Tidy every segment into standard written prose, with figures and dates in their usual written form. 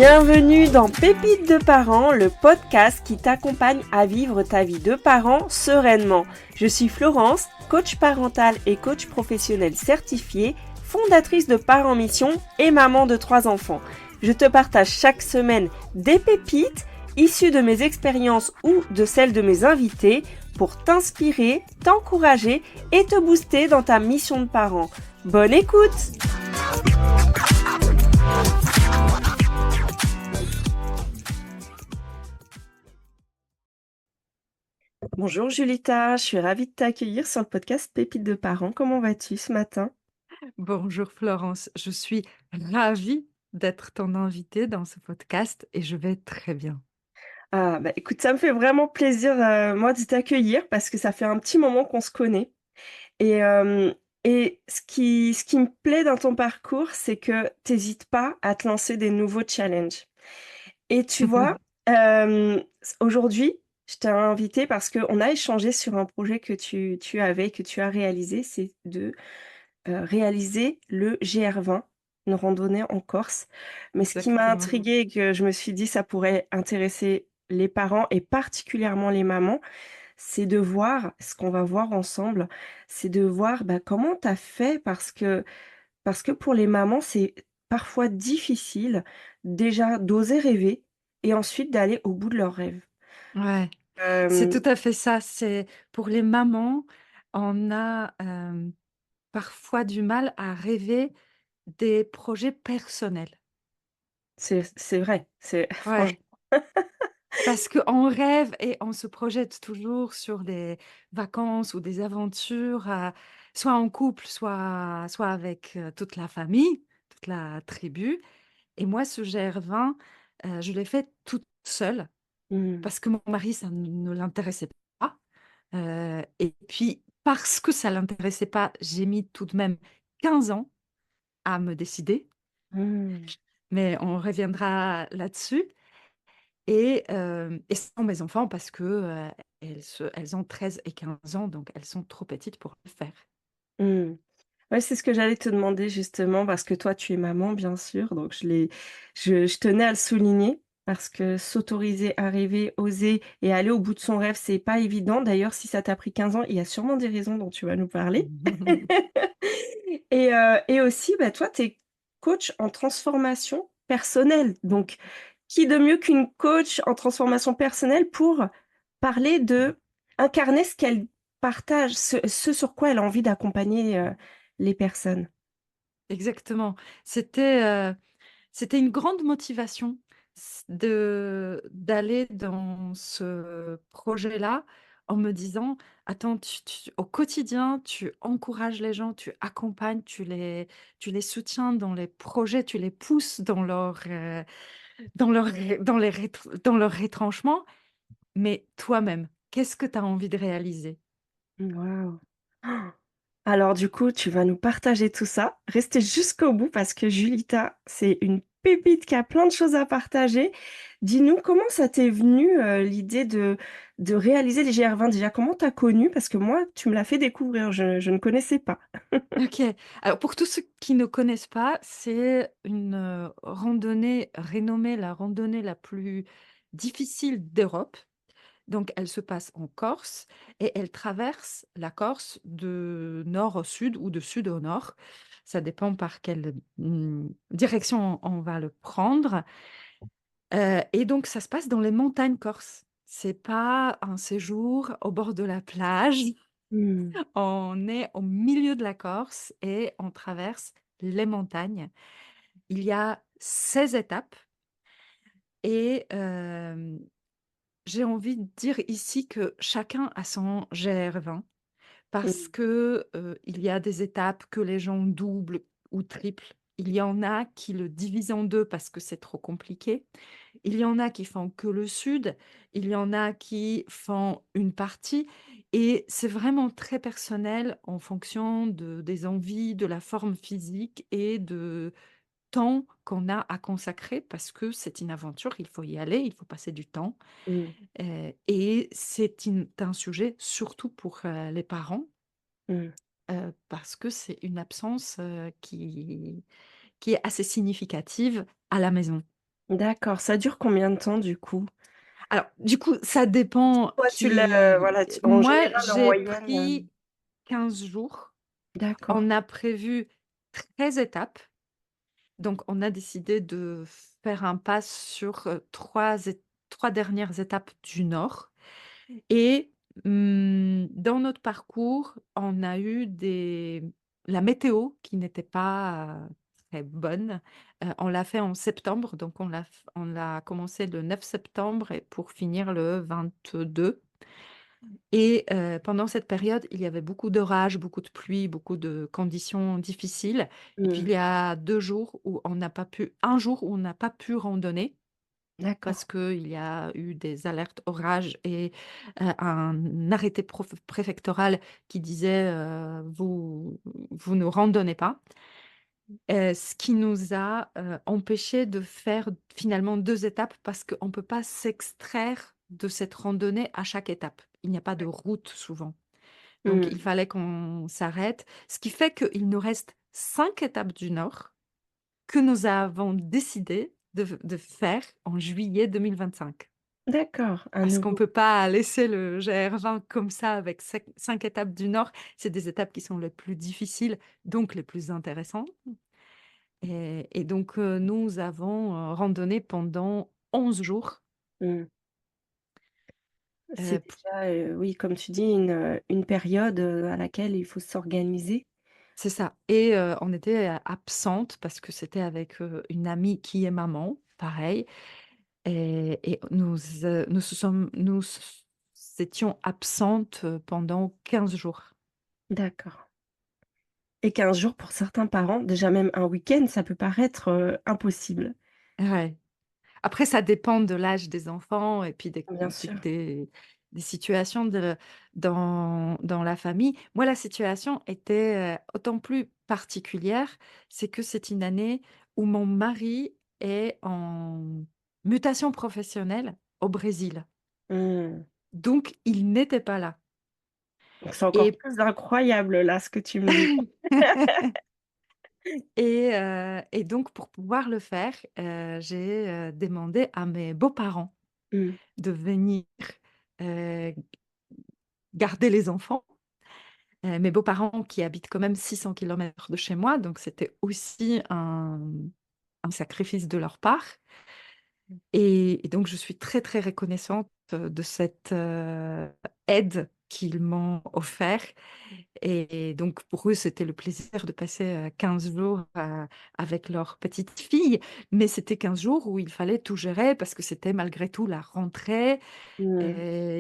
Bienvenue dans Pépites de parents, le podcast qui t'accompagne à vivre ta vie de parent sereinement. Je suis Florence, coach parental et coach professionnel certifié, fondatrice de Parents Mission et maman de 3 enfants. Je te partage chaque semaine des pépites issues de mes expériences ou de celles de mes invités pour t'inspirer, t'encourager et te booster dans ta mission de parent. Bonne écoute! Bonjour Julita, je suis ravie de t'accueillir sur le podcast Pépites de parents. Comment vas-tu ce matin? Bonjour Florence, je suis ravie d'être ton invitée dans ce podcast et je vais très bien. Ah bah écoute, ça me fait vraiment plaisir moi de t'accueillir parce que ça fait un petit moment qu'on se connaît. Et, ce qui me plaît dans ton parcours, c'est que t'hésites pas à te lancer des nouveaux challenges. Et tu vois, aujourd'hui, je t'ai invité parce qu'on a échangé sur un projet que tu as réalisé, c'est de réaliser le GR20, une randonnée en Corse. Mais ce qui m'a Exactement. intriguée et que je me suis dit ça pourrait intéresser les parents et particulièrement les mamans, c'est de voir ce qu'on va voir ensemble, c'est de voir, bah, comment tu as fait parce que pour les mamans, c'est parfois difficile déjà d'oser rêver et ensuite d'aller au bout de leurs rêves. Ouais, c'est tout Hem, à fait ça. C'est pour les mamans, on a parfois du mal à rêver des projets personnels. c'est vrai, c'est franchement. Ouais, parce qu'on rêve et on se projette toujours sur des vacances ou des aventures, soit en couple, soit avec toute la famille, toute la tribu. Et moi, ce GR20, je l'ai fait toute seule Mmh. parce que mon mari, ça ne l'intéressait pas. Et puis, parce que ça l'intéressait pas, j'ai mis tout de même 15 ans à me décider, Mmh. mais on reviendra là-dessus. Et sans mes enfants parce que elles ont 13 et 15 ans, donc elles sont trop petites pour le faire. Mmh. Ouais, c'est ce que j'allais te demander justement parce que toi, tu es maman, bien sûr, donc je tenais à le souligner parce que s'autoriser à rêver, oser et aller au bout de son rêve, c'est pas évident. D'ailleurs, si ça t'a pris 15 ans, il y a sûrement des raisons dont tu vas nous parler. Et aussi, bah, toi, tu es coach en transformation personnelle. Donc, qui de mieux qu'une coach en transformation personnelle pour parler de incarner ce qu'elle partage, ce sur quoi elle a envie d'accompagner, les personnes? Exactement. C'était, c'était une grande motivation d'aller dans ce projet-là en me disant, attends, au quotidien, tu encourages les gens, tu accompagnes, tu les soutiens dans les projets, tu les pousses dans leur retranchement, mais toi-même, qu'est-ce que tu as envie de réaliser? Waouh! Alors du coup, tu vas nous partager tout ça. Restez jusqu'au bout parce que Julita, c'est une pépite qui a plein de choses à partager. Dis-nous comment ça t'est venu, l'idée de réaliser les GR20 déjà? Comment tu as connu? Parce que moi, tu me l'as fait découvrir, je ne connaissais pas. Ok. Alors pour tous ceux qui ne connaissent pas, c'est une randonnée renommée la randonnée la plus difficile d'Europe. Donc elle se passe en Corse et elle traverse la Corse de nord au sud ou de sud au nord. Ça dépend par quelle direction on va le prendre. Et donc ça se passe dans les montagnes corses. C'est pas un séjour au bord de la plage. Mmh. On est au milieu de la Corse et on traverse les montagnes. Il y a 16 étapes et j'ai envie de dire ici que chacun a son GR20 parce Mmh. que il y a des étapes que les gens doublent ou triplent. Il y en a qui le divisent en deux parce que c'est trop compliqué. Il y en a qui font que le sud, il y en a qui font une partie et c'est vraiment très personnel en fonction des envies, de la forme physique et de temps qu'on a à consacrer parce que c'est une aventure, il faut y aller, il faut passer du temps. Mmh. Et c'est un sujet surtout pour les parents Mmh. parce que c'est une absence qui est assez significative à la maison. D'accord, ça dure combien de temps du coup? Alors, du coup, ça dépend Toi, tu l'as qui voilà, tu en moi, général, en j'ai moyenne, pris 15 jours. d'accord. On a prévu 13 étapes, donc on a décidé de faire un pas sur, 3 dernières étapes du nord et dans notre parcours, on a eu des la météo qui n'était pas, très bonne. On l'a fait en septembre, donc on l'a commencé le 9 septembre et pour finir le 22. Et pendant cette période, il y avait beaucoup d'orages, beaucoup de pluie, beaucoup de conditions difficiles. Et puis Mmh. il y a 2 jours où on n'a pas pu un jour où on n'a pas pu randonner D'accord. parce qu'il y a eu des alertes orages et un arrêté préfectoral qui disait, «Vous ne randonnez pas». Ce qui nous a, empêchés de faire finalement 2 étapes parce qu'on ne peut pas s'extraire de cette randonnée à chaque étape. Il n'y a pas de route souvent. Donc il Mmh. fallait qu'on s'arrête, ce qui fait qu'il nous reste 5 étapes du Nord que nous avons décidé de faire en juillet 2025. D'accord, à Parce qu'on ne nouveau. peut pas laisser le GR20 comme ça avec 5 étapes du Nord. C'est des étapes qui sont les plus difficiles, donc les plus intéressantes. Et donc, nous avons, randonné pendant 11 jours, Mmh. C'est p déjà, oui, comme tu dis, une période, à laquelle il faut s'organiser. c'est ça et on était, absentes parce que c'était avec, une amie qui est maman, pareil et nous étions absentes, pendant 15 jours. D'accord et 15 jours pour certains parents, déjà même un week-end, ça peut paraître, impossible. Ouais. Après, ça dépend de l'âge des enfants et puis Bien sûr. des situations dans la famille. Moi, la situation était, autant plus particulière, c'est que c'est une année où mon mari est en mutation professionnelle au Brésil. Mmh. Donc il n'était pas là Donc c'est encore et plus incroyable là, ce que tu me dis. et donc pour pouvoir le faire, j'ai, demandé à mes beaux-parents Mmh. de venir, heu, garder les enfants. Mes beaux-parents qui habitent quand même 600 kilomètres de chez moi, donc c'était aussi un sacrifice de leur part et donc je suis très, très reconnaissante, de cette, aide qu'ils m'ont offert et donc pour eux, c'était le plaisir de passer, 15 jours, avec leur petite fille, mais c'était 15 jours où il fallait tout gérer parce que c'était malgré tout la rentrée. Mmh.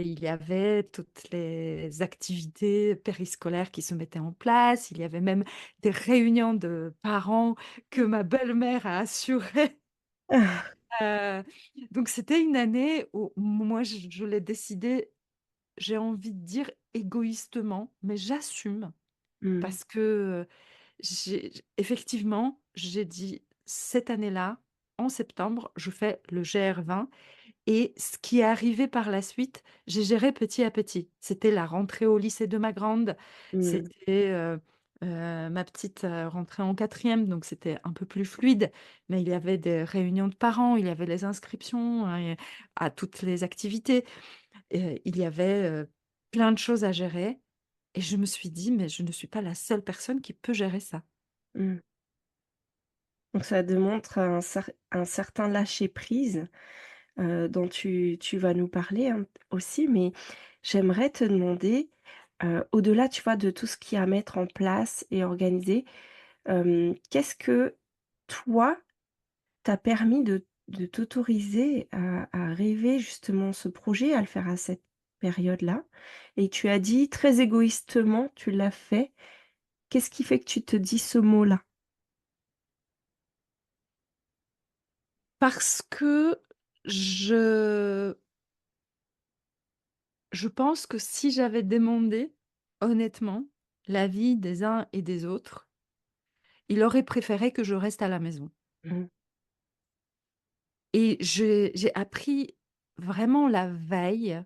Il y avait toutes les activités périscolaires qui se mettaient en place. Il y avait même des réunions de parents que ma belle-mère a assurées. Ah. Heu, donc c'était une année où moi je l'ai décidé, j'ai envie de dire égoïstement, mais j'assume Mmh. parce que, effectivement, j'ai dit: «Cette année-là, en septembre, je fais le GR20». Et ce qui est arrivé par la suite, j'ai géré petit à petit. C'était la rentrée au lycée de ma grande, Mmh. c'était, ma petite, rentrée en quatrième, donc c'était un peu plus fluide. Mais il y avait des réunions de parents, il y avait les inscriptions, à toutes les activités. Il y avait, plein de choses à gérer et je me suis dit: «Mais je ne suis pas la seule personne qui peut gérer ça». Mmh. Donc ça démontre un certain lâcher prise, dont tu vas nous parler, hein, aussi, mais j'aimerais te demander, au-delà, tu vois, de tout ce qu'il y a à mettre en place et organiser, qu'est-ce que toi t'a permis de t'autoriser à rêver justement ce projet, à le faire à cette période-là? Et tu as dit très égoïstement, tu l'as fait. Qu'est-ce qui fait que tu te dis ce mot-là? Parce que je Je pense que si j'avais demandé, honnêtement, l'avis des uns et des autres, il aurait préféré que je reste à la maison. Mmh. Et j'ai appris vraiment la veille,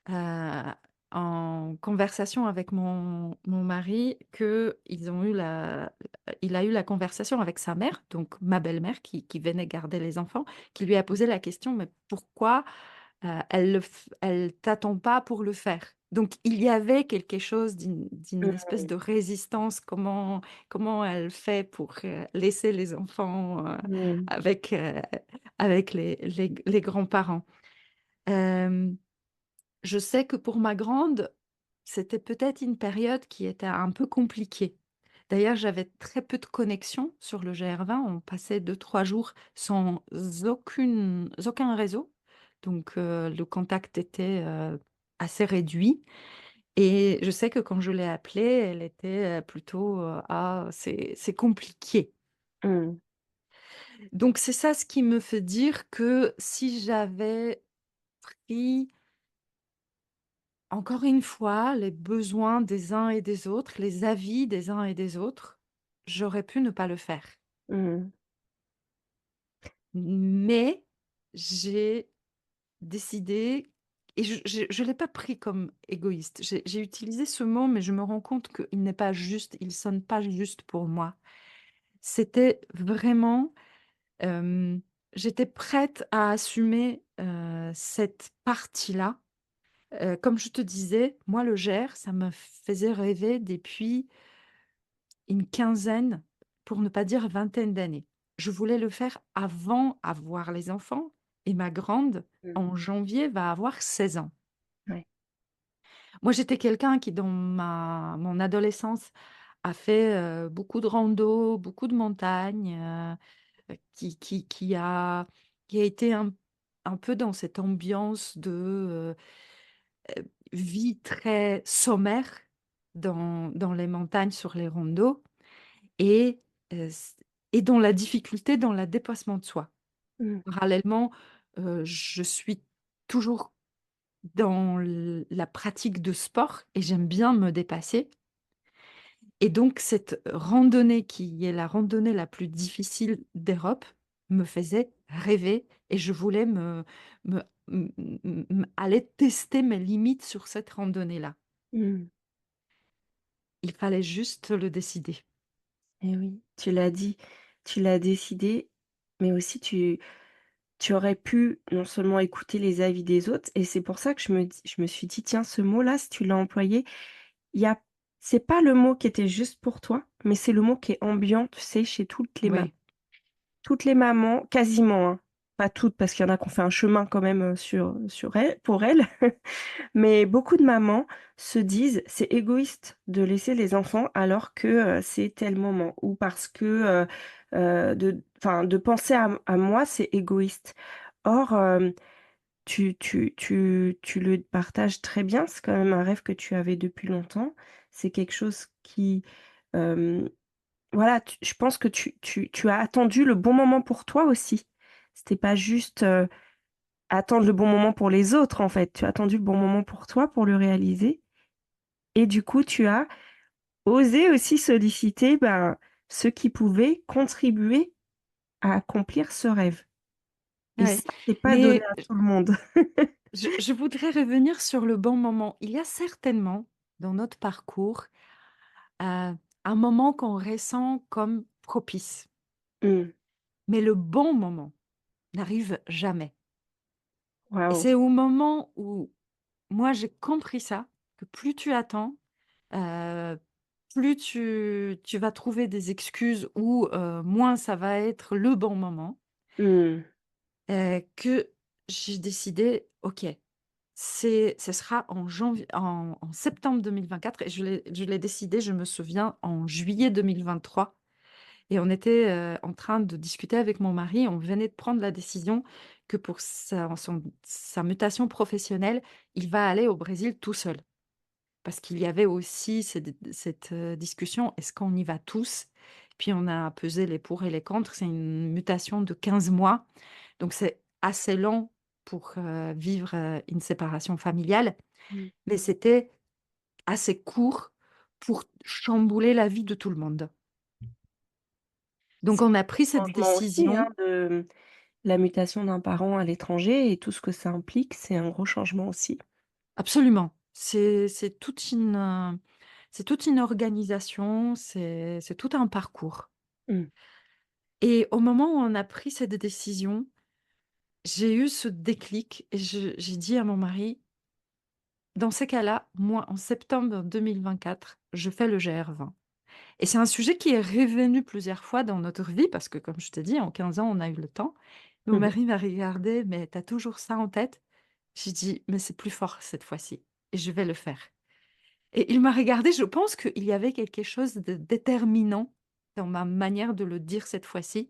heu, en conversation avec mon mari que il a eu la conversation avec sa mère, donc ma belle-mère qui venait garder les enfants, qui lui a posé la question: «Mais pourquoi, elle t'attend pas pour le faire?» Donc il y avait quelque chose d'une espèce Mmh. de résistance. Comment elle fait pour, laisser les enfants, Mmh. avec, avec les grands-parents? Hem Je sais que pour ma grande, c'était peut-être une période qui était un peu compliquée. D'ailleurs, j'avais très peu de connexion sur le GR20. On passait 2-3 jours sans aucun réseau. Donc, le contact était, assez réduit et je sais que quand je l'ai appelée, elle était, plutôt, «Ah, c'est compliqué». Mmh. Donc c'est ça ce qui me fait dire que si j'avais pris encore une fois, les besoins des uns et des autres, les avis des uns et des autres, j'aurais pu ne pas le faire. Mmh. Mais j'ai décidé et je l'ai pas pris comme égoïste. J'ai utilisé ce mot, mais je me rends compte qu'il n'est pas juste, il sonne pas juste pour moi. C'était vraiment, hem, j'étais prête à assumer, cette partie-là. Comme je te disais, moi le GER, ça me faisait rêver depuis une quinzaine, pour ne pas dire vingtaine d'années. Je voulais le faire avant avoir les enfants et ma grande, Mmh. en janvier, va avoir 16 ans. Ouais. Moi, j'étais quelqu'un qui, dans ma mon adolescence, a fait, beaucoup de rando, beaucoup de montagnes, qui a été un peu dans cette ambiance de, vie très sommaire dans les montagnes, sur les rondos. Et s et dans la difficulté, dans la dépassement de soi. Mmh. Parallèlement, je suis toujours dans la pratique de sport et j'aime bien me dépasser et donc cette randonnée qui est la randonnée la plus difficile d'Europe me faisait rêver et je voulais me aller tester mes limites sur cette randonnée-là. Mmh. Il fallait juste le décider. Et oui, tu l'as dit, tu l'as décidé, mais aussi tu aurais pu non seulement écouter les avis des autres et c'est pour ça que je me suis dit: «Tiens, ce mot-là, si tu l'as employé, il y a c'est pas le mot qui était juste pour toi, mais c'est le mot qui est ambiant, tu sais, chez Oui, toutes les mamans, quasiment, hein, pas toutes parce qu'il y en a qui ont fait un chemin quand même, sur elles pour elles, mais beaucoup de mamans se disent: «C'est égoïste de laisser les enfants alors que, c'est tel moment» ou parce que, de penser à moi, c'est égoïste. Or, tu le partages très bien, c'est quand même un rêve que tu avais depuis longtemps. C'est quelque chose qui, hem voilà, je pense que tu as attendu le bon moment pour toi aussi. C'était pas juste, attendre le bon moment pour les autres, en fait. Tu as attendu le bon moment pour toi, pour le réaliser et du coup, tu as osé aussi solliciter, ben, ceux qui pouvaient contribuer à accomplir ce rêve et ouais. ça, c'est pas donné Mais à tout le monde. je voudrais revenir sur le bon moment. Il y a certainement, dans notre parcours, un moment qu'on ressent comme propice, Mmh. mais le bon moment n'arrive jamais et Waouh! c'est au moment où moi j'ai compris ça, que plus tu attends, heu, plus tu vas trouver des excuses ou moins ça va être le bon moment, Mmh. que j'ai décidé: «OK, ce sera en septembre 2024» et je l'ai décidé, je me souviens, en juillet 2023 et on était, en train de discuter avec mon mari. On venait de prendre la décision que pour sa mutation professionnelle, il va aller au Brésil tout seul. Parce qu'il y avait aussi cette, discussion: «Est-ce qu'on y va tous?» Puis on a pesé les pour et les contre. C'est une mutation de 15 mois, donc c'est assez long pour, vivre, une séparation familiale, Mmh. mais c'était assez court pour chambouler la vie de tout le monde. Donc C'est on a pris un cette changement aussi, hein, décision. de la mutation d'un parent à l'étranger et tout ce que ça implique, c'est un gros changement aussi. Absolument. C'est toute une organisation, c'est tout un parcours Mmh. et au moment où on a pris cette décision, j'ai eu ce déclic et j'ai dit à mon mari: «Dans ces cas-là, moi, en septembre 2024, je fais le GR20». Et c'est un sujet qui est revenu plusieurs fois dans notre vie parce que, comme je t'ai dit, en 15 ans, on a eu le temps. Mon Mmh. mari m'a regardée: «Mais tu as toujours ça en tête?» J'ai dit: «Mais c'est plus fort cette fois-ci et je vais le faire». Et il m'a regardée, je pense qu'il y avait quelque chose de déterminant dans ma manière de le dire cette fois-ci,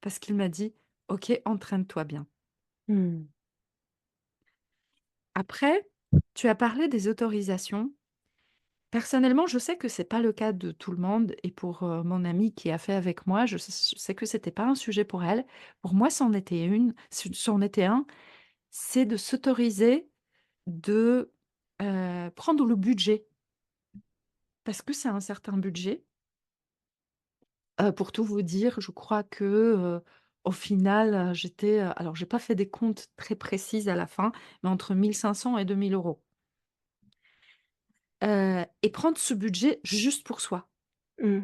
parce qu'il m'a dit: «OK, entraîne-toi bien». Mmh. Après, tu as parlé des autorisations. Personnellement, je sais que c'est pas le cas de tout le monde et pour, mon amie qui a fait avec moi, je sais que c'était pas un sujet pour elle. Pour moi, c'en était un, c'est de s'autoriser de, prendre le budget. Parce que c'est un certain budget. Pour tout vous dire, je crois que, au final, alors j'ai pas fait des comptes très précises à la fin, mais entre 1 500 et 2 000 €. Et prendre ce budget juste pour soi. Mmh.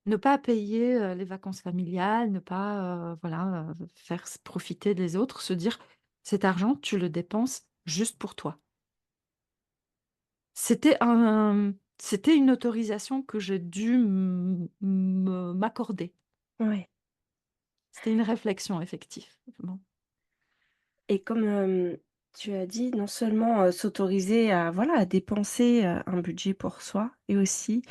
Ne pas payer, les vacances familiales, ne pas, voilà, faire s profiter des autres, se dire: «Cet argent, tu le dépenses juste pour toi». C'était une autorisation que j'ai dû m'accorder. Ouais. C'était une réflexion effectivement. Et comme, tu as dit, non seulement, s'autoriser à voilà, à dépenser, un budget pour soi et aussi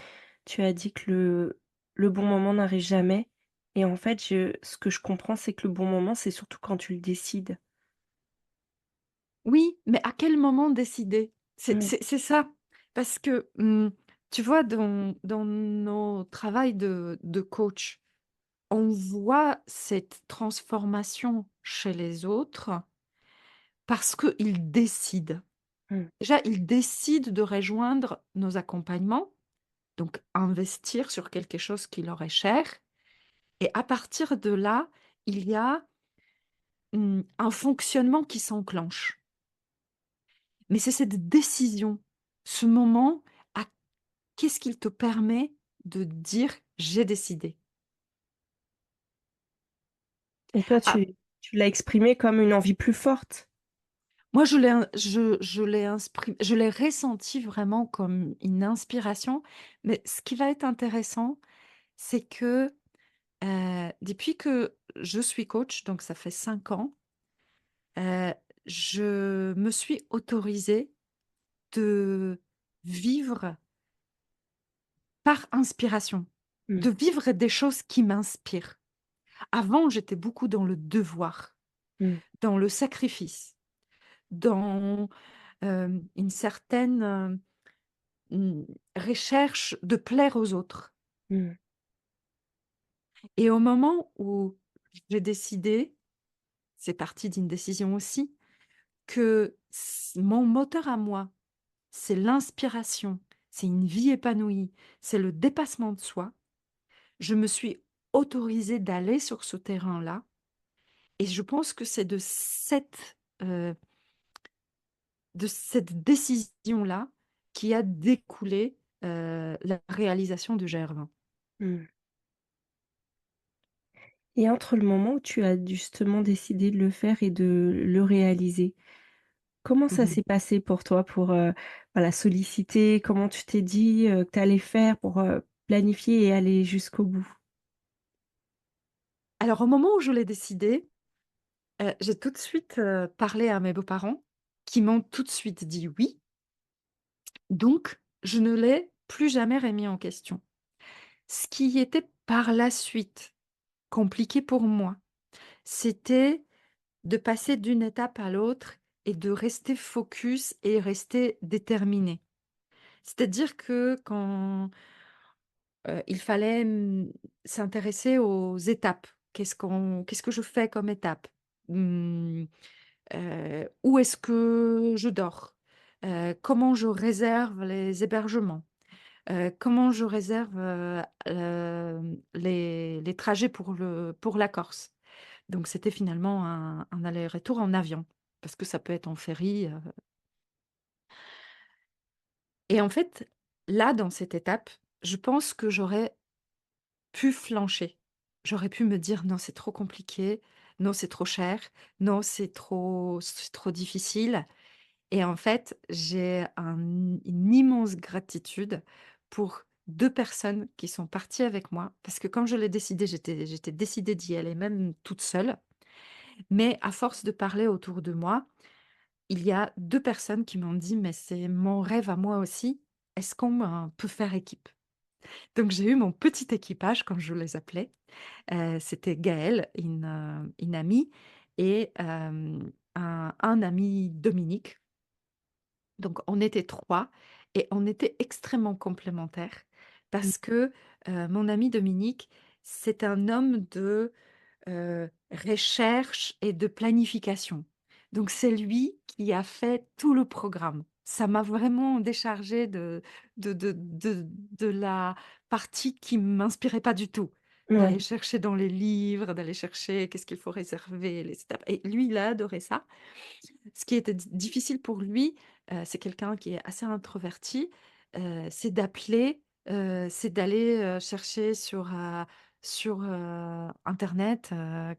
tu as dit que le bon moment n'arrive jamais et en fait, ce que je comprends, c'est que le bon moment, c'est surtout quand tu le décides. Oui, mais à quel moment décider? Ouais. C'est ça. Parce que, tu vois, dans nos travails de coach, on voit cette transformation chez les autres parce qu'ils décident. Mmh. Déjà, ils décident de rejoindre nos accompagnements, donc investir sur quelque chose qui leur est cher et à partir de là, il y a, un fonctionnement qui s'enclenche. Mais c'est cette décision, ce moment, à qu'est-ce qu'il te permet de dire: «J'ai décidé». Et toi, Ah, tu l'as exprimé comme une envie plus forte? moi je l'ai ressenti vraiment comme une inspiration, mais ce qui va être intéressant, c'est que, depuis que je suis coach, donc ça fait 5 ans, heu, je me suis autorisée de vivre par inspiration, Mmh. de vivre des choses qui m'inspirent. Avant, j'étais beaucoup dans le devoir, Mmh. dans le sacrifice, dans, une certaine, recherche de plaire aux autres Mmh. et au moment où j'ai décidé, c'est parti d'une décision aussi, que mon moteur à moi, c'est l'inspiration, c'est une vie épanouie, c'est le dépassement de soi, je me suis autorisée d'aller sur ce terrain-là et je pense que c'est de cette décision-là qui a découlé, la réalisation du GR20. Mmh. Et entre le moment où tu as justement décidé de le faire et de le réaliser, comment ça Mmh. s'est passé pour toi pour, voilà, solliciter? Comment tu t'es dit, que tu allais faire pour, planifier et aller jusqu'au bout? Alors au moment où je l'ai décidé, j'ai tout de suite, parlé à mes beaux-parents qui m'ont tout de suite dit «oui», donc je ne l'ai plus jamais remis en question. Ce qui était par la suite compliqué pour moi, c'était de passer d'une étape à l'autre et de rester focus et rester déterminé. C'est-à-dire que quand, il fallait, s'intéresser aux étapes, qu'est-ce que je fais comme étape? Mmh, Où est-ce que je dors? Comment je réserve les hébergements? Comment je réserve, les trajets pour la Corse? Donc c'était finalement un aller-retour en avion, parce que ça peut être en ferry, Et en fait, là, dans cette étape, je pense que j'aurais pu flancher. J'aurais pu me dire: «Non, c'est trop compliqué. Non, c'est trop cher. Non, c'est trop difficile». Et en fait, j'ai une immense gratitude pour 2 personnes qui sont parties avec moi, parce que quand je l'ai décidé, j'étais décidée d'y aller même toute seule. Mais à force de parler autour de moi, il y a 2 personnes qui m'ont dit: «Mais c'est mon rêve à moi aussi. Est-ce qu'on, peut faire équipe?» Donc j'ai eu mon petit équipage, comme je les appelais. C'était Gaëlle, une amie et un ami, Dominique. Donc on était 3 et on était extrêmement complémentaires Mmh. parce que, mon ami Dominique, c'est un homme de recherche et de planification. Donc c'est lui qui a fait tout le programme. Ça m'a vraiment déchargée de la partie qui m'inspirait pas du tout. D'aller Ouais. chercher dans les livres, d'aller chercher qu'est-ce qu'il faut réserver, les étapes et lui, il a adoré ça. Ce qui était difficile pour lui, c'est quelqu'un qui est assez introverti, c'est d'appeler, c'est d'aller, chercher sur internet,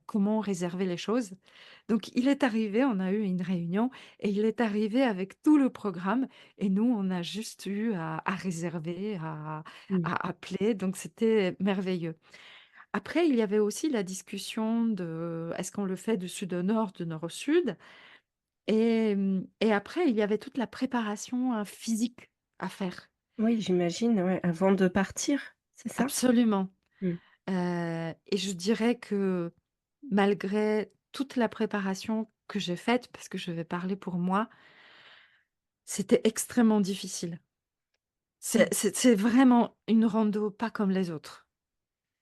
comment réserver les choses. Donc il est arrivé, on a eu une réunion et il est arrivé avec tout le programme et nous, on a juste eu à réserver, Mmh. à appeler, donc c'était merveilleux. Après, il y avait aussi la discussion de: «Est-ce qu'on le fait de sud au nord, de nord au sud?» Et après, il y avait toute la préparation, physique à faire. Oui, j'imagine, ouais, avant de partir, c'est ça? Absolument, Mmh. et je dirais que malgré toute la préparation que j'ai faite, parce que je vais parler pour moi, c'était extrêmement difficile. Mmh. C'est vraiment une rando pas comme les autres.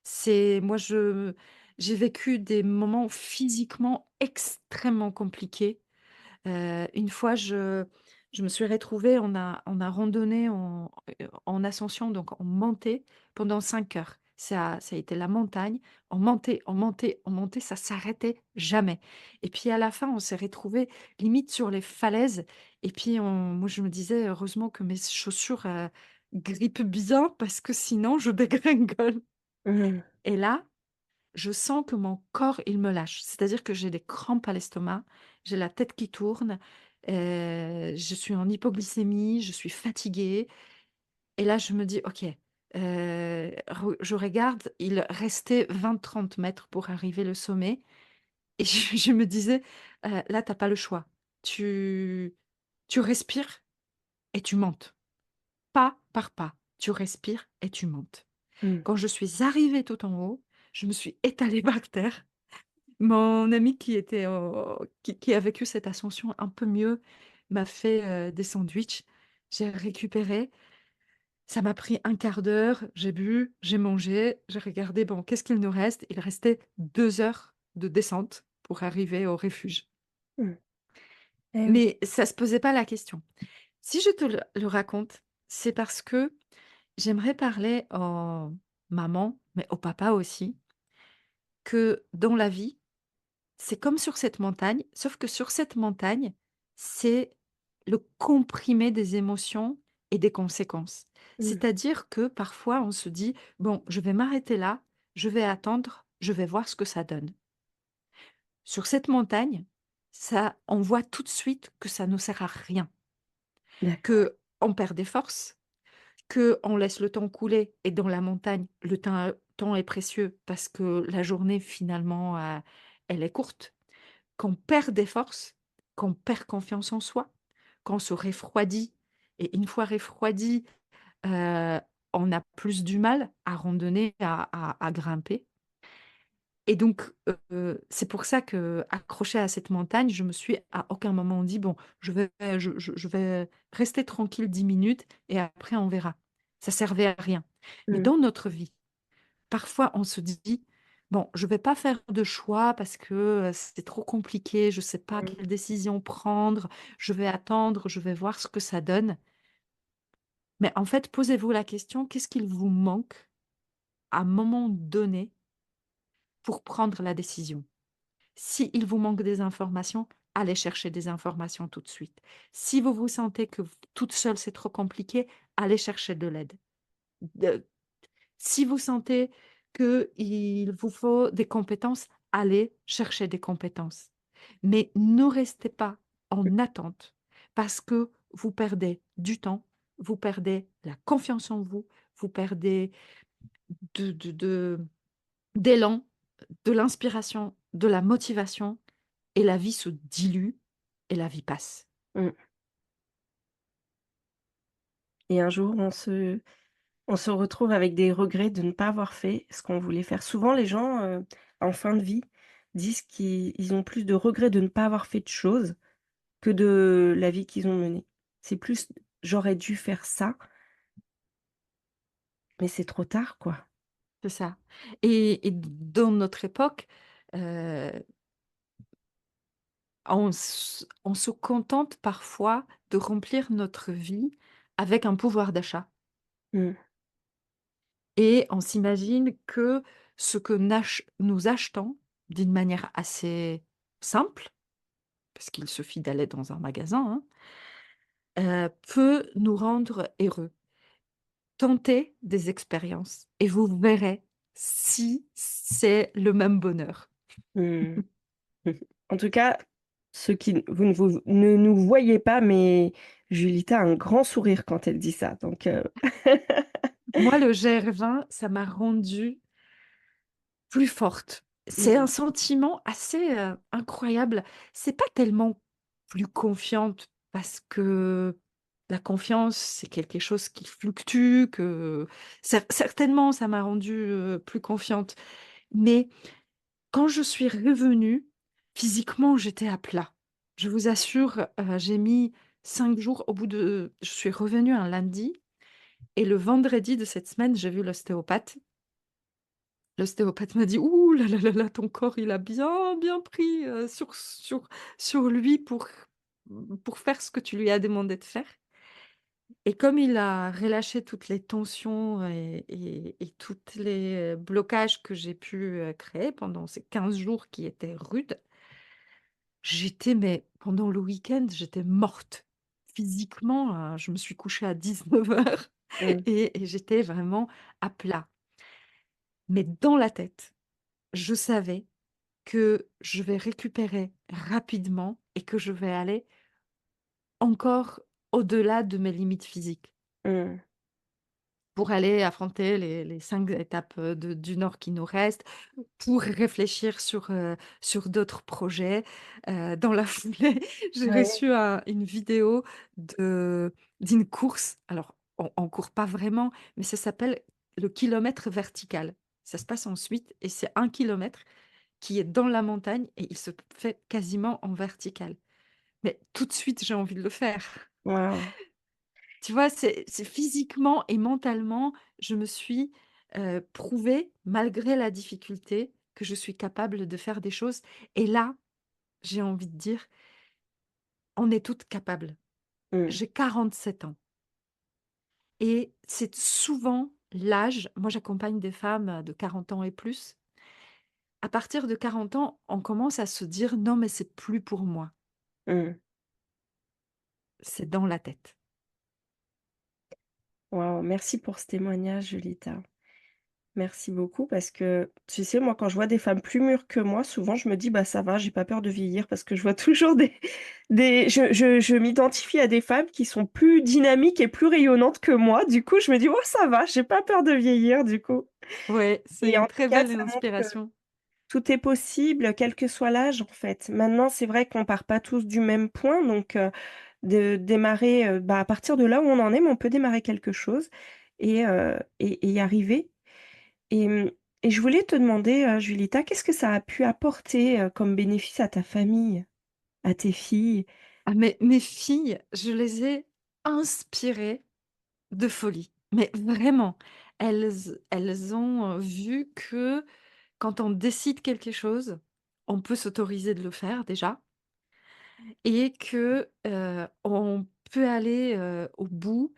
C'est moi, j'ai vécu des moments physiquement extrêmement compliqués. Une fois, je me suis retrouvée, on a randonné en ascension, donc on montait pendant 5 heures. Ça a été la montagne, on montait, on montait, on montait, ça s'arrêtait jamais et puis à la fin, on s'est retrouvés limite sur les falaises et puis moi, je me disais: «Heureusement que mes chaussures, grippent bien parce que sinon je dégringole» Mmh. et là, je sens que mon corps, il me lâche. C'est-à-dire que j'ai des crampes à l'estomac, j'ai la tête qui tourne, je suis en hypoglycémie, je suis fatiguée et là, je me dis: «OK», re je regarde, il restait 20-30 mètres pour arriver le sommet et je me disais: Là, tu as pas le choix. Tu tu respires et tu montes, pas par pas. Tu respires et tu montes». Mmh. Quand je suis arrivée tout en haut, je me suis étalée par terre. Mon ami qui a vécu cette ascension un peu mieux m'a fait, des sandwichs. J'ai récupéré, ça m'a pris un quart d'heure, j'ai bu, j'ai mangé, j'ai regardé, bon, qu'est-ce qu'il nous reste? Il restait 2 heures de descente pour arriver au refuge. Mmh. Eh oui. Mais ça se posait pas la question. Si je te le raconte, c'est parce que j'aimerais parler aux mamans, mais au papa aussi, que dans la vie, c'est comme sur cette montagne, sauf que sur cette montagne, c'est le comprimé des émotions et des conséquences. Mmh. C'est-à-dire que parfois on se dit: «Bon, je vais m'arrêter là, je vais attendre, je vais voir ce que ça donne». Sur cette montagne, ça on voit tout de suite que ça ne sert à rien, D'accord. qu'on perd des forces, qu'on laisse le temps couler et dans la montagne, le temps est précieux parce que la journée finalement, elle est courte. Qu'on perd des forces, qu'on perd confiance en soi, qu'on se refroidit et une fois refroidi, heu, on a plus du mal à randonner, à grimper et donc c'est pour ça qu'accrochée à cette montagne, je me suis à aucun moment dit: «Bon, je vais rester tranquille 10 minutes et après on verra». Ça servait à rien. Mais Mmh. dans notre vie, parfois, on se dit: «Bon, je vais pas faire de choix parce que, c'est trop compliqué, je sais pas Mmh. quelle décision prendre, je vais attendre, je vais voir ce que ça donne». Mais en fait, posez-vous la question, qu'est-ce qu'il vous manque à un moment donné pour prendre la décision? Si il vous manque des informations, allez chercher des informations tout de suite. Si vous vous sentez que toute seule, c'est trop compliqué, allez chercher de l'aide. De- Si vous sentez qu'il vous faut des compétences, allez chercher des compétences. Mais ne restez pas en attente parce que vous perdez du temps, vous perdez la confiance en vous, vous perdez de, de- de- d'élan, de l'inspiration, de la motivation, et la vie se dilue et la vie passe. Mm. Et un jour, on se retrouve avec des regrets de ne pas avoir fait ce qu'on voulait faire. Souvent, les gens, en fin de vie, disent qu'ils ont plus de regrets de ne pas avoir fait de choses que de la vie qu'ils ont menée. C'est plus: «J'aurais dû faire ça, mais c'est trop tard, quoi». C'est ça. Et dans notre époque, euh, on se contente parfois de remplir notre vie avec un pouvoir d'achat. Mmh. Et on s'imagine que ce que nous achetons d'une manière assez simple, parce qu'il suffit d'aller dans un magasin, hein, peut nous rendre heureux. Tentez des expériences et vous verrez si c'est le même bonheur. Mmh. Mmh. En tout cas, ceux qui vous ne nous voyez pas, mais Julita a un grand sourire quand elle dit ça, donc Moi, le GR20, ça m'a rendue plus forte. C'est un mmh, sentiment assez incroyable. C'est pas tellement plus confiante parce que la confiance, c'est quelque chose qui fluctue, que certainement ça m'a rendue plus confiante. Mais quand je suis revenue, physiquement, j'étais à plat. Je vous assure, j'ai mis 5 jours au bout de... Je suis revenue un lundi et le vendredi de cette semaine, j'ai vu l'ostéopathe. L'ostéopathe m'a dit: «Ouh là là là là, ton corps, il a bien, bien pris, sur lui pour faire ce que tu lui as demandé de faire», et comme il a relâché toutes les tensions et toutes les blocages que j'ai pu, créer pendant ces 15 jours qui étaient rudes, mais pendant le week-end, j'étais morte. Physiquement, je me suis couchée à 19h mmh, et j'étais vraiment à plat. Mais dans la tête, je savais que je vais récupérer rapidement et que je vais aller encore au-delà de mes limites physiques mmh. pour aller affronter les 5 étapes du Nord qui nous restent, pour réfléchir sur d'autres projets. Dans la foulée, j'ai Ouais, reçu une vidéo d'une course. Alors, on ne court pas vraiment, mais ça s'appelle le kilomètre vertical. Ça se passe ensuite et c'est 1 kilomètre qui est dans la montagne et il se fait quasiment en vertical. Mais tout de suite, j'ai envie de le faire. waouh. Tu vois, c'est physiquement et mentalement, je me suis prouvé, malgré la difficulté, que je suis capable de faire des choses. Et là, j'ai envie de dire, on est toutes capables. Mmh, J'ai 47 ans et c'est souvent l'âge. Moi, j'accompagne des femmes de 40 ans et plus. À partir de 40 ans, on commence à se dire, non, mais c'est plus pour moi. mmh. C'est dans la tête. Waouh, merci pour ce témoignage, Julita. Merci beaucoup parce que, tu sais, moi, quand je vois des femmes plus mûres que moi, souvent, je me dis: «Bah, ça va, j'ai pas peur de vieillir» parce que je vois toujours des je m'identifie à des femmes qui sont plus dynamiques et plus rayonnantes que moi. Du coup, je me dis: «Oh, ça va, j'ai pas peur de vieillir», du coup. Ouais, c'est Et en une tout très cas, belle ça montre que inspiration. tout est possible, quel que soit l'âge, en fait. Maintenant, c'est vrai qu'on part pas tous du même point, donc de démarrer, bah, à partir de là où on en est, mais on peut démarrer quelque chose et y arriver. Et et je voulais te demander, Julita, qu'est-ce que ça a pu apporter, comme bénéfice à ta famille, à tes filles? Ah, mais mes filles, je les ai inspirées de folie. Mais vraiment, elles ont vu que quand on décide quelque chose, on peut s'autoriser de le faire déjà et que on peut aller au bout,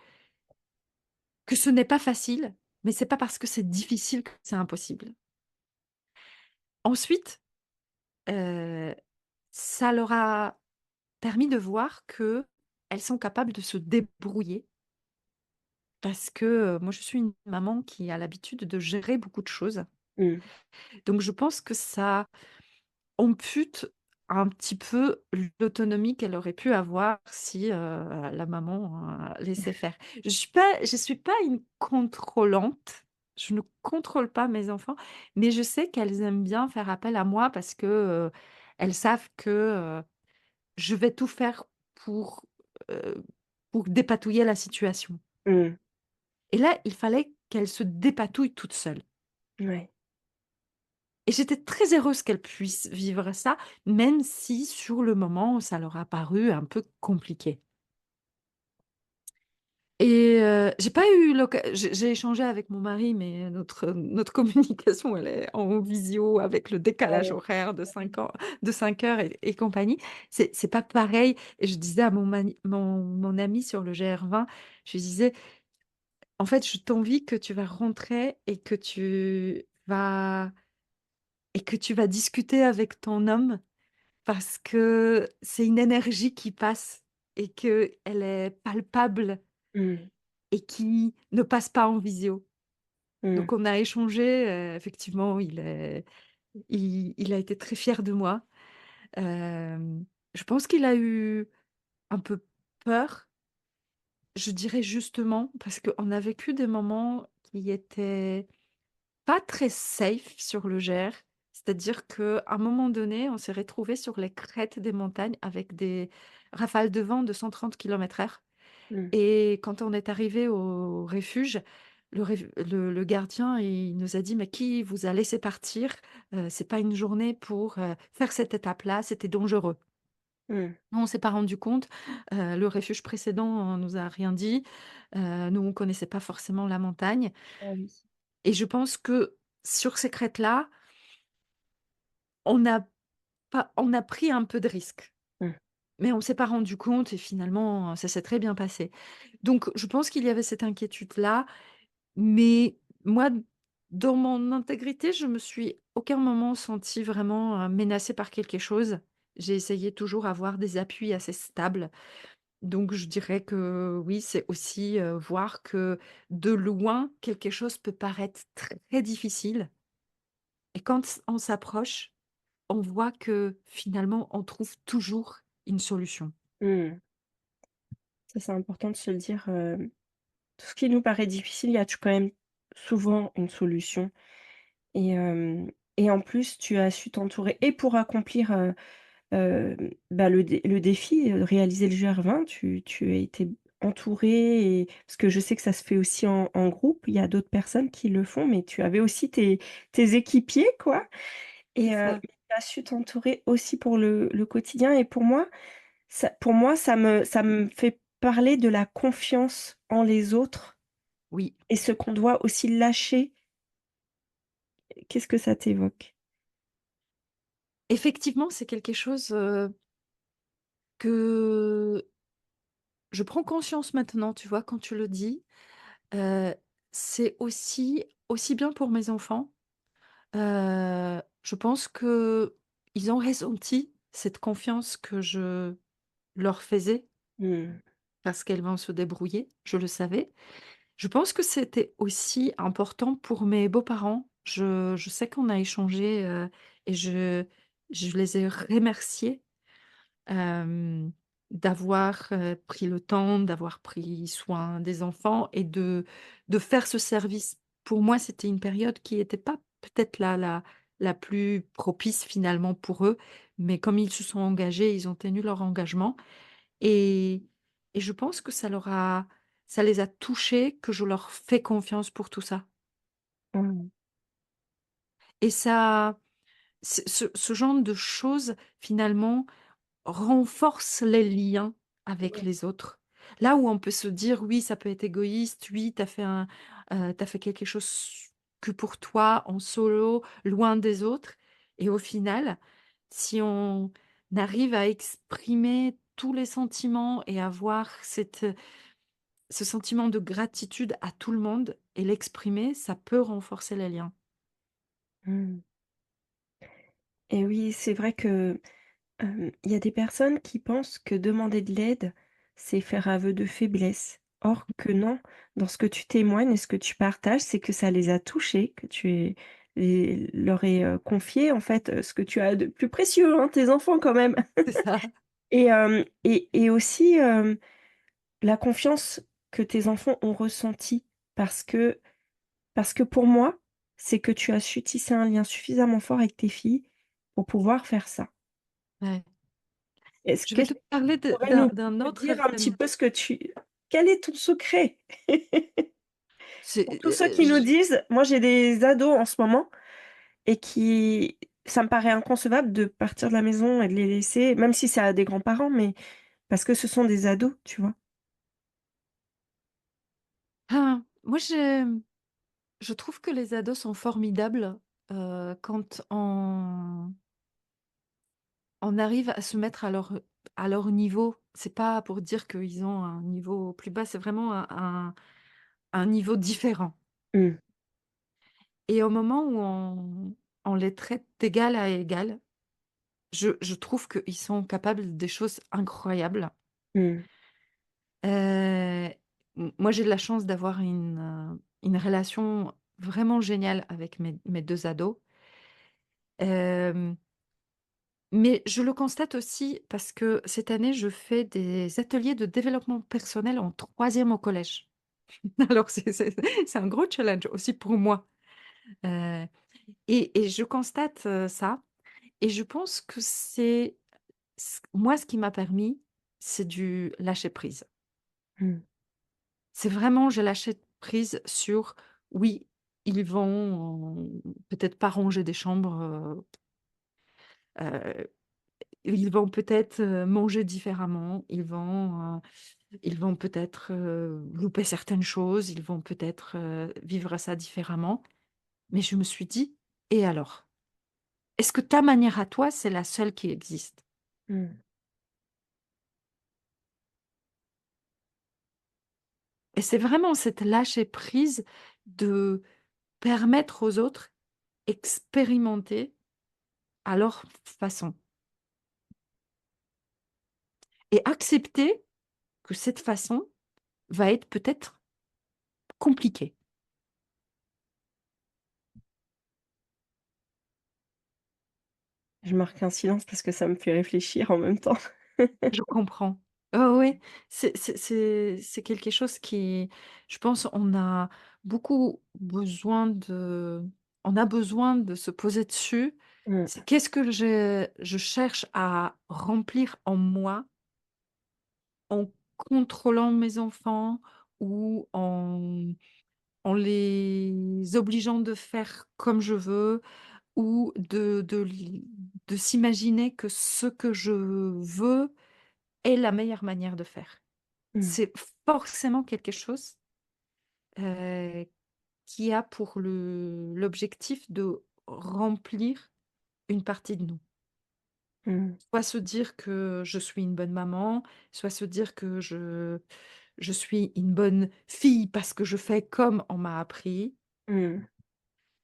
que ce n'est pas facile, mais c'est pas parce que c'est difficile que c'est impossible. Ensuite, euh, ça leur a permis de voir qu'elles sont capables de se débrouiller parce que, moi, je suis une maman qui a l'habitude de gérer beaucoup de choses. Mmh. Donc je pense que ça ampute un petit peu l'autonomie qu'elle aurait pu avoir si, la maman, laissait faire. Je suis pas une contrôlante, je ne contrôle pas mes enfants, mais je sais qu'elles aiment bien faire appel à moi parce que, elles savent que, je vais tout faire pour, heu, pour dépatouiller la situation. Mmh. Et là, il fallait qu'elles se dépatouillent toutes seules. Ouais. Et j'étais très heureuse qu'elles puissent vivre ça, même si sur le moment, ça leur a paru un peu compliqué. Et j'ai pas eu j'ai échangé avec mon mari, mais notre communication, elle est en visio avec le Ah décalage ouais. horaire de 5 heures et compagnie. C'est pas pareil et je disais à mon ami sur le GR20, je lui disais: «En fait, je t'envie que tu vas rentrer et que tu vas discuter avec ton homme parce que c'est une énergie qui passe et qu'elle est palpable Mmh. et qui ne passe pas en visio». Mmh. Donc on a échangé, effectivement, il a été très fier de moi. Je pense qu'il a eu un peu peur, je dirais justement, parce qu'on a vécu des moments qui étaient pas très safe sur le Gers. C'est-à-dire qu'à un moment donné, on s'est retrouvés sur les crêtes des montagnes avec des rafales de vent de 130 km/h. Mmh. Et quand on est arrivé au refuge, le gardien, il nous a dit: «Mais qui vous a laissé partir? C'est pas une journée pour, faire cette étape-là, c'était dangereux». Mmh. Nous, on s'est pas rendu compte, le refuge précédent, nous a rien dit, nous, on connaissait pas forcément la montagne Ah oui. et je pense que sur ces crêtes-là, on a on a pris un peu de risque. Mmh. Mais on s'est pas rendu compte et finalement, ça s'est très bien passé. Donc je pense qu'il y avait cette inquiétude-là. Mais moi, dans mon intégrité, je me suis aucun moment sentie vraiment, menacée par quelque chose. J'ai essayé toujours avoir des appuis assez stables. Donc je dirais que oui, c'est aussi, voir que de loin, quelque chose peut paraître très difficile et quand on s'approche, on voit que finalement, on trouve toujours une solution. Mmh. Ça, c'est important de se le dire, tout ce qui nous paraît difficile, il y a quand même souvent une solution et et en plus, tu as su t'entourer et pour accomplir, bah, le défi, réaliser le GR20, tu as été entourée et parce que je sais que ça se fait aussi en groupe, il y a d'autres personnes qui le font, mais tu avais aussi tes équipiers, quoi C'est et ça. tu as su t'entourer aussi pour le quotidien et pour moi, ça me fait parler de la confiance en les autres Oui. et ce qu'on doit aussi lâcher. Qu'est-ce que ça t'évoque? Effectivement, c'est quelque chose, que je prends conscience maintenant, tu vois? Quand tu le dis, heu, c'est aussi bien pour mes enfants. Je pense qu'ils ont ressenti cette confiance que je leur faisais Mmh. parce qu'elles vont se débrouiller, je le savais. Je pense que c'était aussi important pour mes beaux-parents. Je sais qu'on a échangé, et je les ai remerciés. Hem, D'avoir, pris le temps, d'avoir pris soin des enfants et de faire ce service. Pour moi, c'était une période qui était pas peut-être la plus propice finalement pour eux, mais comme ils se sont engagés, ils ont tenu leur engagement et je pense que ça les a touchés, que je leur fais confiance pour tout ça Mmh. et ça ce genre de choses finalement renforce les liens avec Ouais. les autres. Là où on peut se dire: «Oui, ça peut être égoïste, oui, tu fait quelque chose que pour toi, en solo, loin des autres» et au final, si on arrive à exprimer tous les sentiments et avoir ce sentiment de gratitude à tout le monde et l'exprimer, ça peut renforcer les liens. Mmh. Et oui, c'est vrai que Il y a des personnes qui pensent que demander de l'aide, c'est faire aveu de faiblesse. Or que non, dans ce que tu témoignes et ce que tu partages, c'est que ça les a touchés, que tu leur aies, confié en fait, ce que tu as de plus précieux, hein, tes enfants quand même. C'est ça. Et aussi, la confiance que tes enfants ont ressentie parce que pour moi, c'est que tu as su tisser un lien suffisamment fort avec tes filles pour pouvoir faire ça. Ouais. Est-ce Je que vais te tu parler pourrais nous d'un autre dire un petit événement. peu ce que quel est ton secret? Pour C'est, tous ceux qui nous disent moi j'ai des ados en ce moment et qui ça me paraît inconcevable de partir de la maison et de les laisser, même si c'est à des grands-parents, mais parce que ce sont des ados, tu vois? moi, je trouve que les ados sont formidables, quand on arrive à se mettre à leur niveau. C'est pas pour dire qu'ils ont un niveau plus bas, c'est vraiment un niveau différent. Mmh, Et au moment où on les traite d'égal à égal, je trouve qu'ils sont capables des choses incroyables. mmh, Heu, moi, j'ai de la chance d'avoir une relation vraiment géniale avec mes 2 ados. Hem, mais je le constate aussi parce que cette année, je fais des ateliers de développement personnel en troisième au collège. Alors c'est un gros challenge aussi pour moi, heu et je constate, ça et je pense que c'est moi, ce qui m'a permis, c'est du lâcher prise. mmh, C'est vraiment j'ai lâché prise sur oui, ils vont peut-être pas ranger des chambres, ils vont peut-être, manger différemment, ils vont peut-être, louper certaines choses, ils vont peut-être, vivre ça différemment. Mais je me suis dit: «Et alors? Est-ce que ta manière à toi, c'est la seule qui existe?» mmh, Et c'est vraiment cette lâcher prise de permettre aux autres expérimenter à leur façon et accepter que cette façon va être peut-être compliquée. je marque un silence parce que ça me fait réfléchir en même temps. Je comprends. Oui, c'est quelque chose qui, je pense, on a beaucoup besoin on a besoin de se poser dessus. Mmh, C'est qu'est-ce que je cherche à remplir en moi en contrôlant mes enfants ou en les obligeant de faire comme je veux ou de s'imaginer que ce que je veux est la meilleure manière de faire. mmh, C'est forcément quelque chose, heu, qui a pour l'objectif de remplir une partie de nous. mmh, Soit se dire que je suis une bonne maman, soit se dire que je suis une bonne fille parce que je fais comme on m'a appris, mmh,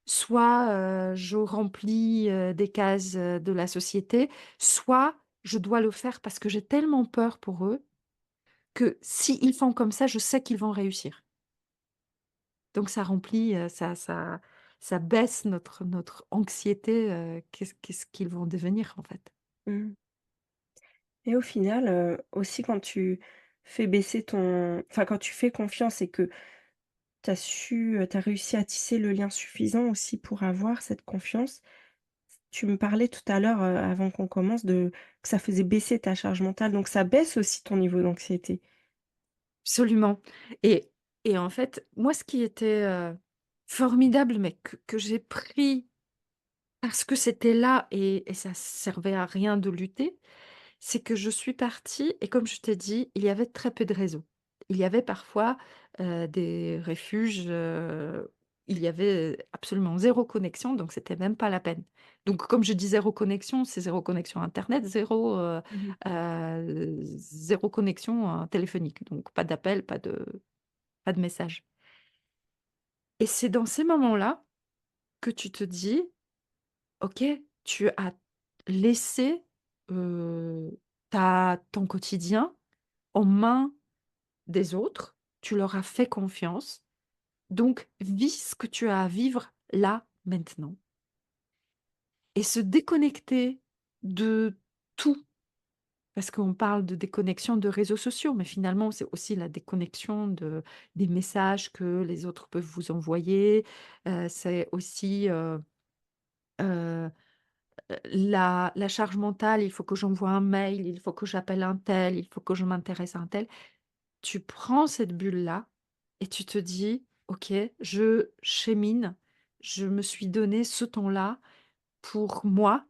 soit, je remplis, des cases, de la société, soit je dois le faire parce que j'ai tellement peur pour eux que s'ils font comme ça, je sais qu'ils vont réussir. Donc ça remplit, ça baisse notre anxiété, qu'est-ce qu'ils vont devenir, en fait. mmh. Et au final, aussi quand tu fais baisser ton enfin quand tu fais confiance et que tu as réussi à tisser le lien suffisant aussi pour avoir cette confiance. Tu me parlais tout à l'heure, avant qu'on commence de que ça faisait baisser ta charge mentale, donc ça baisse aussi ton niveau d'anxiété? Absolument et en fait, moi, ce qui était, formidable, mais que j'ai pris parce que c'était là et ça servait à rien de lutter, c'est que je suis partie et comme je t'ai dit, il y avait très peu de réseaux. Il y avait parfois, des refuges, il y avait absolument zéro connexion, donc c'était même pas la peine. Donc comme je dis zéro connexion, c'est zéro connexion internet, 0 connexion, téléphonique, donc pas d'appel, pas de message et c'est dans ces moments-là que tu te dis: «OK, tu as laissé tu as ton quotidien en main des autres, tu leur as fait confiance, donc vis ce que tu as à vivre là, maintenant. Et se déconnecter de tout, parce qu'on parle de déconnexion de réseaux sociaux, mais finalement, c'est aussi la déconnexion des messages que les autres peuvent vous envoyer. C'est aussi la charge mentale, il faut que j'envoie un mail, il faut que j'appelle un tel, il faut que je m'intéresse à un tel. Tu prends cette bulle-là et tu te dis, OK, je chemine, je me suis donné ce temps-là pour moi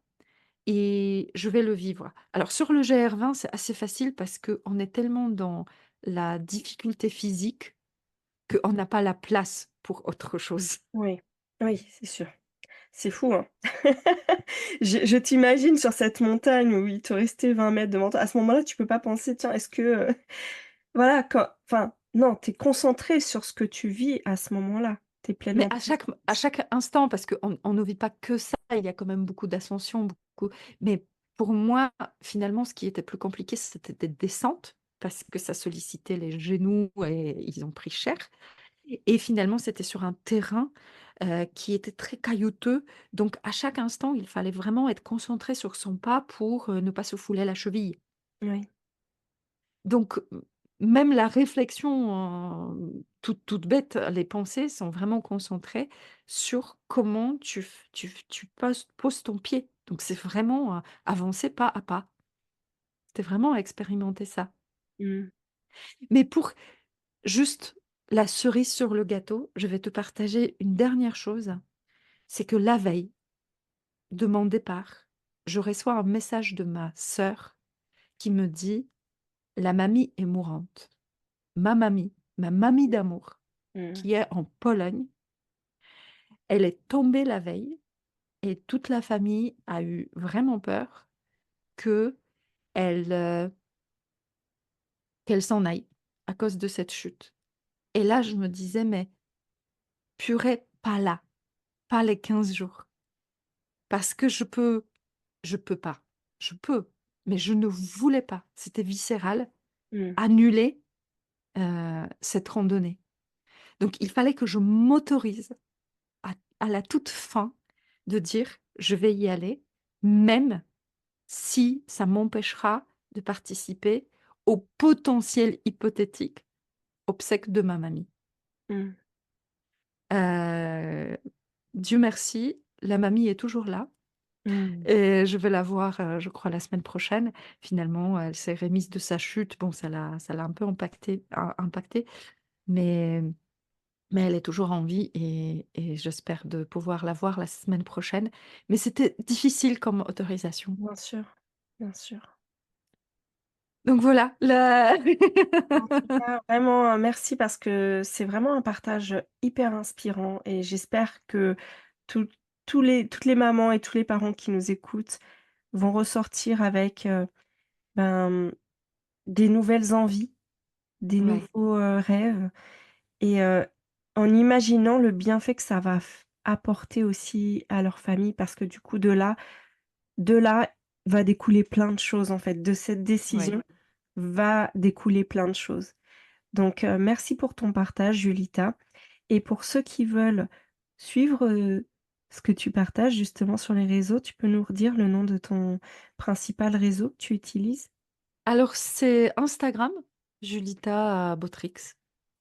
et je vais le vivre. Alors sur le GR20, c'est assez facile parce qu'on est tellement dans la difficulté physique qu'on n'a pas la place pour autre chose. Oui, oui, c'est sûr. C'est fou, hein. Je t'imagine sur cette montagne où il te restait 20 mètres devant toi. À ce moment-là, tu peux pas penser: «Tiens, est-ce que, voilà, quand enfin, non, tu es concentré sur ce que tu vis à ce moment-là. Tu es Mais pleinement à chaque instant, parce qu'on ne vit pas que ça, il y a quand même beaucoup d'ascensions, beaucoup. Mais pour moi, finalement, ce qui était plus compliqué, c'était des descentes, parce que ça sollicitait les genoux et ils ont pris cher. Et finalement, c'était sur un terrain qui était très caillouteux. Donc, à chaque instant, il fallait vraiment être concentré sur son pas pour ne pas se fouler la cheville. oui. Donc, même la réflexion, toute bête, les pensées sont vraiment concentrées sur comment tu poses ton pied. Donc c'est vraiment, avancer pas à pas. C'était vraiment expérimenter ça. Mmh. Mais pour juste la cerise sur le gâteau, je vais te partager une dernière chose, c'est que la veille de mon départ, je reçois un message de ma sœur qui me dit: «La mamie est mourante». Ma mamie d'amour, Mmh. qui est en Pologne, elle est tombée la veille et toute la famille a eu vraiment peur que elle, qu'elle s'en aille à cause de cette chute. Et là, je me disais: «Mais purée, pas là, pas les 15 jours, parce que je peux pas, je peux, mais je ne voulais pas». C'était viscéral, Mmh. annuler, cette randonnée. Donc il fallait que je m'autorise à la toute fin de dire: «Je vais y aller, même si ça m'empêchera de participer au potentiel hypothétique obsèque de ma mamie». Mmh. Heu, Dieu merci, la mamie est toujours là Mmh. et je vais la voir, je crois la semaine prochaine. Finalement, elle s'est remise de sa chute. Bon, ça l'a un peu impacté, mais elle est toujours en vie et j'espère de pouvoir la voir la semaine prochaine. Mais c'était difficile comme autorisation. Bien sûr, bien sûr. Donc voilà, la En tout cas, vraiment, merci parce que c'est vraiment un partage, hyper inspirant et j'espère que tous toutes les mamans et tous les parents qui nous écoutent vont ressortir avec, ben, des nouvelles envies, des Ouais, nouveaux, rêves et en imaginant le bienfait que ça va apporter aussi à leur famille parce que du coup de là va découler plein de choses en fait. De cette ouais. décision va découler plein de choses. Donc merci pour ton partage Julita et pour ceux qui veulent suivre, ce que tu partages justement sur les réseaux, tu peux nous redire le nom de ton principal réseau que tu utilises? Alors c'est Instagram, Julita Bautrix,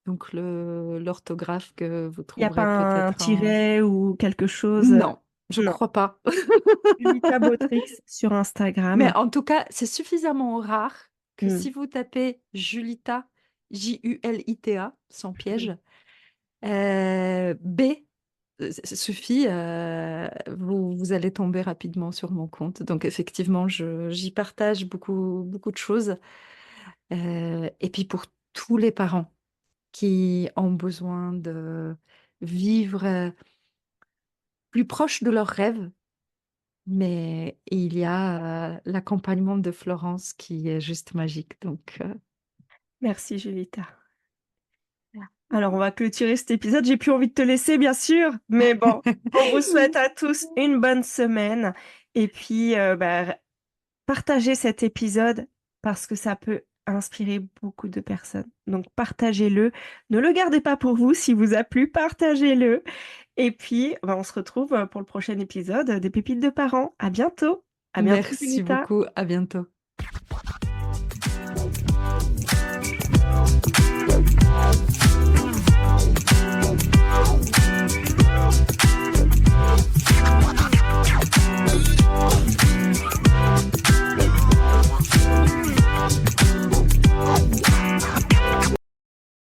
donc le l'orthographe que vous Il y a pas trouverez un peut-être en tiret ou quelque chose, non, je non. crois pas. Julita Bautrix sur Mais Instagram. en tout cas, c'est suffisamment rare que Mmh. si vous tapez Julita, Julita, sans Mmh. piège, B, suffit, vous allez tomber rapidement sur mon compte. Donc effectivement, j'y partage beaucoup de choses, et puis pour tous les parents qui ont besoin de vivre, plus proche de leurs rêves, mais il y a, l'accompagnement de Florence qui est juste magique, donc Merci Julita. Alors on va clôturer cet épisode. J'ai plus envie de te laisser bien sûr, mais bon, on vous souhaite à tous une bonne semaine et puis, bah partagez cet épisode parce que ça peut inspirer beaucoup de personnes. Donc partagez-le. Ne le gardez pas pour vous. Si vous a plu, partagez-le. Et puis, on se retrouve pour le prochain épisode des Pépites de parents. À bientôt. À bientôt, Merci Junita. beaucoup, à bientôt.